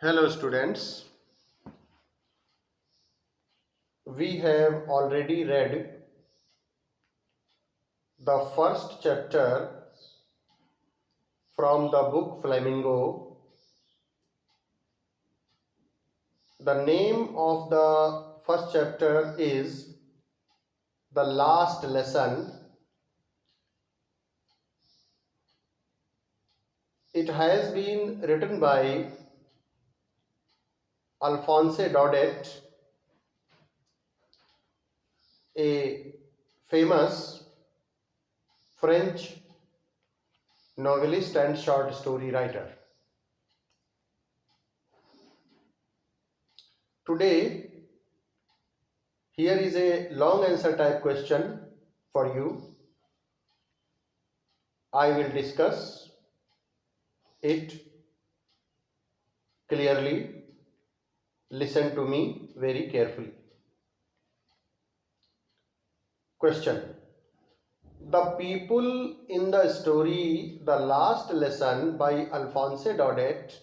Hello students, we have already read the first chapter from the book Flamingo. The name of the first chapter is The Last Lesson. It has been written by Alphonse Daudet, a famous French novelist and short story writer. Today, here is a long answer type question for you. I will discuss it clearly. Listen to me very carefully. Question: the people in the story The Last Lesson by Alphonse Daudet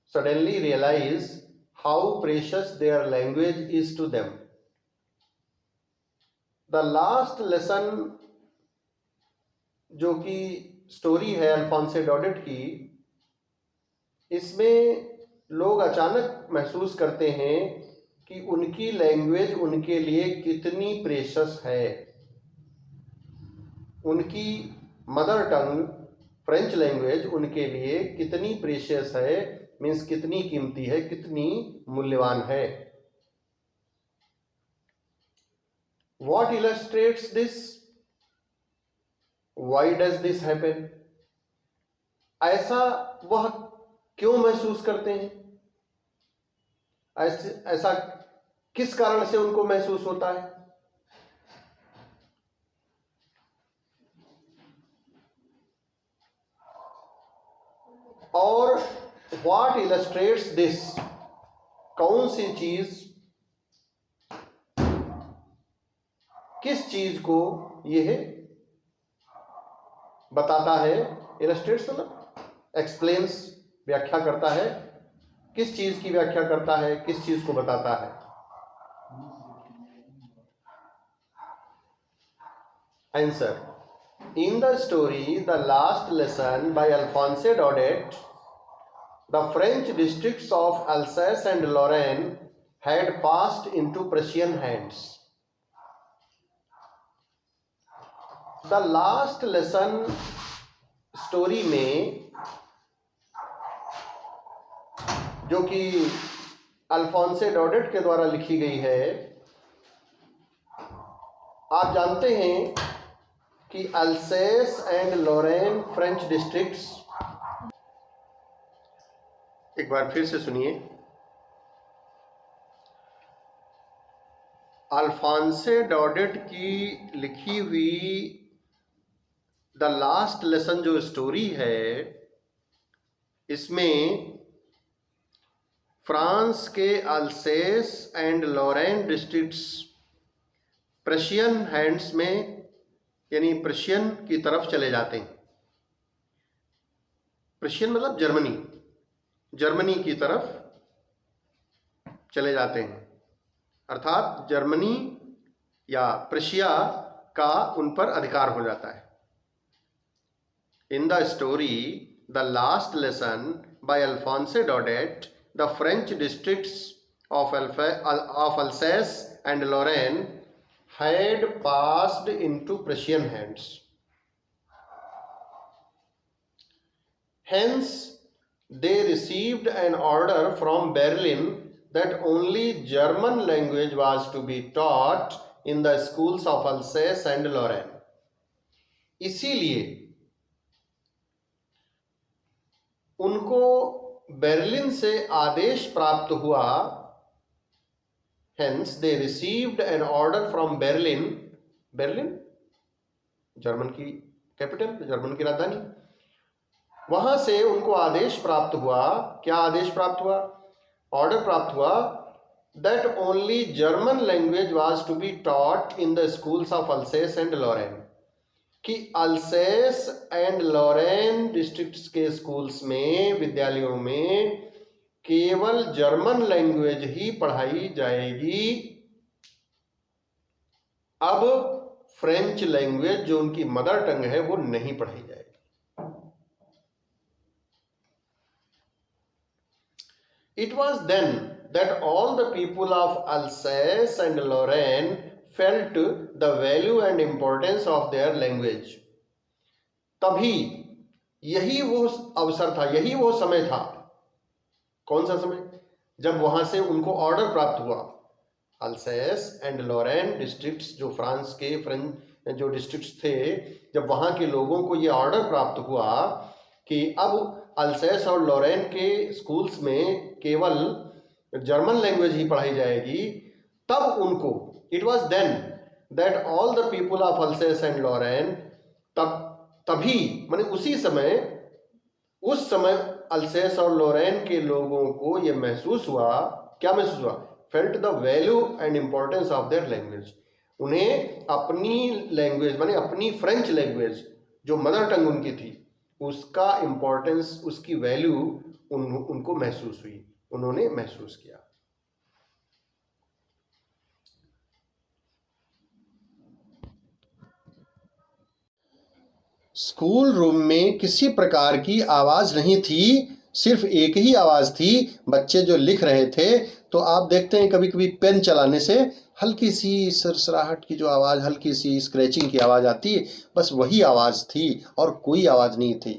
suddenly realize how precious their language is to them. The Last Lesson जो कि story है अल्फोंसे डॉडेट की, इसमें लोग अचानक महसूस करते हैं कि उनकी लैंग्वेज उनके लिए कितनी प्रेशस है. उनकी मदर टंग फ्रेंच लैंग्वेज उनके लिए कितनी प्रेशियस है, मीन्स कितनी कीमती है, कितनी मूल्यवान है. What illustrates this? Why does this happen? ऐसा वह क्यों महसूस करते हैं? ऐसा किस कारण से उनको महसूस होता है? और what illustrates this? कौन सी चीज किस चीज को यह बताता है? इलस्ट्रेट्स मतलब एक्सप्लेन्स, व्याख्या करता है. किस चीज की व्याख्या करता है, किस चीज को बताता है? Answer: In the story The Last Lesson by Alphonse Daudet, the French districts of Alsace and Lorraine had passed into Prussian hands. The Last Lesson story में, जो कि अल्फोंसे डॉडेट के द्वारा लिखी गई है, आप जानते हैं कि Alsace and Lorraine French districts. एक बार फिर से सुनिए. अल्फोंसे डॉडेट की लिखी हुई द लास्ट लेसन जो स्टोरी है, इसमें फ्रांस के Alsace and Lorraine districts Prussian hands में, यानी प्रशियन की तरफ चले जाते हैं. प्रशियन मतलब जर्मनी, जर्मनी की तरफ चले जाते हैं. अर्थात जर्मनी या प्रशिया का उन पर अधिकार हो जाता है. In the story The Last Lesson by Alphonse Daudet, the French districts of Alsace and Lorraine had passed into Prussian hands. Hence, they received an order from Berlin that only German language was to be taught in the schools of Alsace and Lorraine. इसीलिए उनको Berlin से आदेश प्राप्त हुआ. Hence they received an order from Berlin. Berlin German की capital, German की राजधानी. वहां से उनको आदेश प्राप्त हुआ. क्या आदेश प्राप्त हुआ? ऑर्डर प्राप्त हुआ that only German language was to be taught in the schools of Alsace and Lorraine. कि अल्सेस एंड लॉरेन डिस्ट्रिक्ट्स के स्कूल्स में, विद्यालयों में केवल जर्मन लैंग्वेज ही पढ़ाई जाएगी। अब फ्रेंच लैंग्वेज जो उनकी मदर टंग है वो नहीं पढ़ाई जाएगी। It was then that all the people of Alsace and Lorraine felt the value and importance of their language. तभी यही वो अवसर था, यही वो समय था। कौन सा समय? जब वहां से उनको ऑर्डर प्राप्त हुआ। अल्सैस एंड लॉरेन डिस्ट्रिक्ट्स, जो फ्रांस के फ्रेंच जो डिस्ट्रिक्ट्स थे, जब वहां के लोगों को ये ऑर्डर प्राप्त हुआ कि अब अल्सैस और लॉरेन के स्कूल्स में केवल जर्मन लैंग्वेज ही पढ़ाई जाएगी, तब उनको, it was then that all the people of Alsace and Lorraine, तभी माने उस समय अल्सैस और लॉरेन के लोगों को यह महसूस हुआ, क्या महसूस हुआ? Felt the value and importance of their language. उन्हें अपनी लैंग्वेज माने अपनी फ्रेंच लैंग्वेज जो मदर टंग उनकी थी, उसका इंपॉर्टेंस, उसकी वैल्यू उनको महसूस हुई, उन्होंने महसूस किया। स्कूल रूम में किसी प्रकार की आवाज नहीं थी, सिर्फ एक ही आवाज थी, बच्चे जो लिख रहे थे। तो आप देखते हैं कभी कभी पेन चलाने से हल्की सी सरसराहट की जो आवाज, हल्की सी स्क्रैचिंग की आवाज आती है, बस वही आवाज थी और कोई आवाज नहीं थी।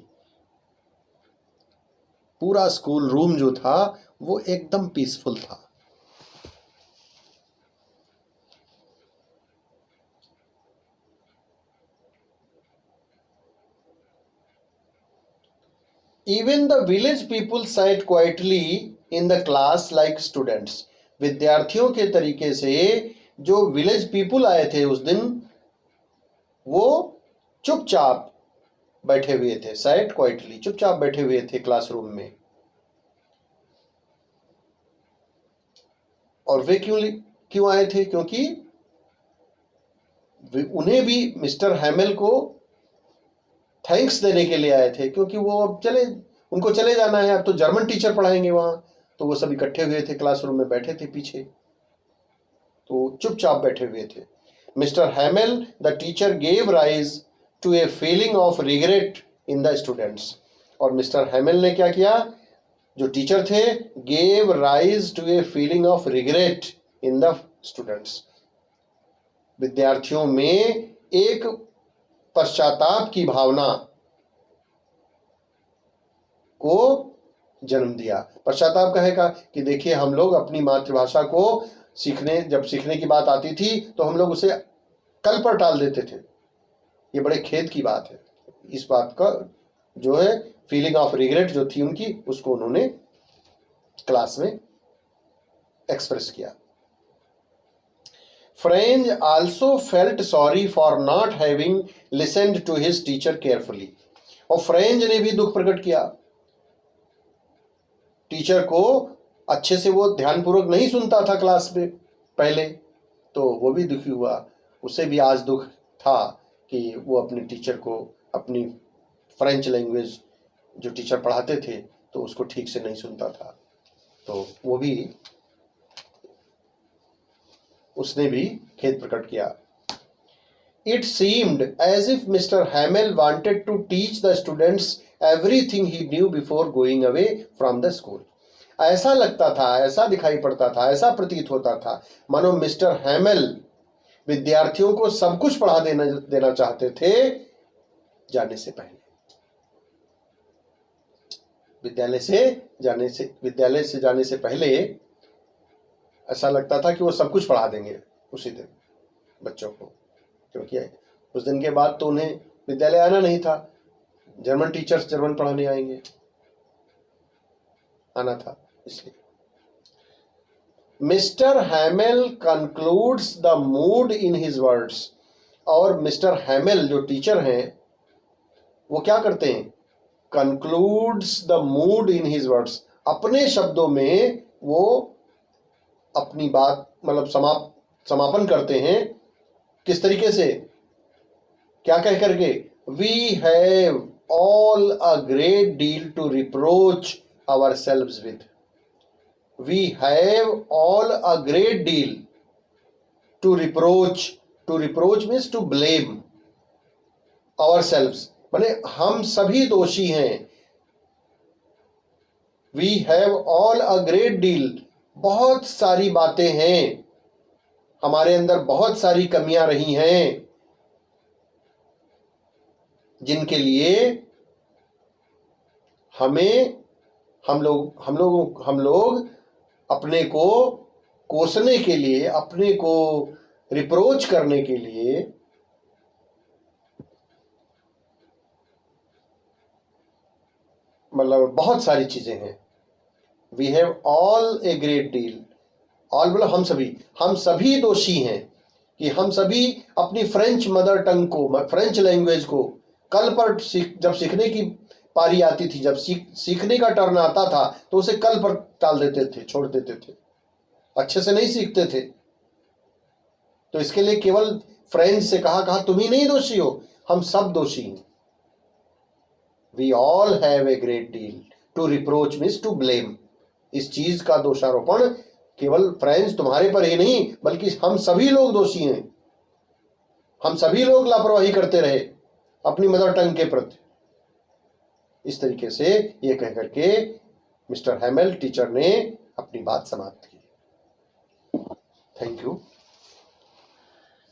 पूरा स्कूल रूम जो था वो एकदम पीसफुल था। Even the village people sat quietly in the class like students. विद्यार्थियों के तरीके से जो विलेज पीपुल आए थे उस दिन, वो चुपचाप बैठे हुए थे। sat quietly, चुपचाप बैठे हुए थे क्लासरूम में। और वे क्यों आए थे? क्योंकि उन्हें भी मिस्टर हैमेल को थैंक्स देने के लिए आए थे, क्योंकि वो अब उनको चले जाना है, अब तो जर्मन टीचर पढ़ाएंगे वहां। तो वो सब इकट्ठे हुए थे, क्लासरूम में बैठे थे पीछे, तो चुपचाप बैठे हुए थे। Mister Hamel the teacher gave rise to a feeling of regret in the students. और मिस्टर हैमेल ने क्या किया? जो टीचर थे, gave rise to a feeling of regret in the students. विद्यार्थियों में एक पश्चाताप की भावना को जन्म दिया। पश्चाताप कहेगा कि देखिए, हम लोग अपनी मातृभाषा को जब सीखने की बात आती थी तो हम लोग उसे कल पर टाल देते थे। ये बड़े खेद की बात है। इस बात का जो है फीलिंग ऑफ रिग्रेट जो थी उनकी, उसको उन्होंने क्लास में एक्सप्रेस किया। Franz also felt sorry for not having listened to his teacher carefully. और फ्रेंज ने भी दुख प्रकट किया, टीचर को अच्छे से वो ध्यानपूर्वक नहीं सुनता था क्लास में पहले, तो वो भी दुखी हुआ। उसे भी आज दुख था कि वो अपने टीचर को, अपनी फ्रेंच लैंग्वेज जो टीचर पढ़ाते थे, तो उसको ठीक से नहीं सुनता था। तो वो भी, उसने भी खेद प्रकट किया। It seemed as if Mr. Hamel wanted to teach the students everything he knew before going away from the school. ऐसा लगता था, ऐसा दिखाई पड़ता था, ऐसा प्रतीत होता था मानो मिस्टर हैमेल विद्यार्थियों को सब कुछ पढ़ा देना चाहते थे जाने से पहले। विद्यालय से जाने से पहले ऐसा लगता था कि वो सब कुछ पढ़ा देंगे उसी दिन बच्चों को, क्योंकि उस दिन के बाद तो उन्हें विद्यालय आना नहीं था। जर्मन टीचर्स जर्मन पढ़ाने आना था, इसलिए। Mister Hamel concludes the mood in his words. और मिस्टर हैमेल जो टीचर हैं, वो क्या करते हैं? Concludes the mood in his words. अपने शब्दों में वो अपनी बात मतलब समापन करते हैं। किस तरीके से? क्या कह करके? We have all a great deal to reproach ourselves with. We have all a great deal to reproach means to blame ourselves, माने हम सभी दोषी हैं। We have all a great deal, बहुत सारी बातें हैं, हमारे अंदर बहुत सारी कमियां रही हैं जिनके लिए हमें हम लोग अपने को कोसने के लिए, अपने को रिप्रोच करने के लिए मतलब बहुत सारी चीजें हैं। We have all a great deal, all बोलो हम सभी दोषी हैं कि हम सभी अपनी फ्रेंच मदर टंग को, फ्रेंच लैंग्वेज को कल पर जब सीखने की पारी आती थी, जब सीखने का टर्न आता था तो उसे कल पर टाल देते थे, छोड़ देते थे, अच्छे से नहीं सीखते थे। तो इसके लिए केवल फ्रेंच से कहा तुम ही नहीं दोषी हो, हम सब दोषी हैं। We all have a great deal to reproach means to blame. इस चीज का दोषारोपण केवल फ्रेंच तुम्हारे पर ही नहीं बल्कि हम सभी लोग दोषी हैं। हम सभी लोग लापरवाही करते रहे अपनी मदर टंग के प्रति। इस तरीके से ये कह करके मिस्टर हैमेल टीचर ने अपनी बात समाप्त की। Thank you.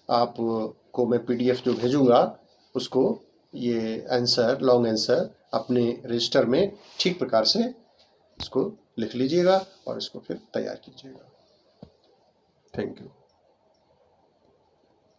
आपको मैं PDF जो भेजूंगा उसको ये आंसर, लॉन्ग आंसर अपने रजिस्टर में ठीक प्रकार से इसको लिख लीजिएगा और इसको फिर तैयार कीजिएगा। Thank you.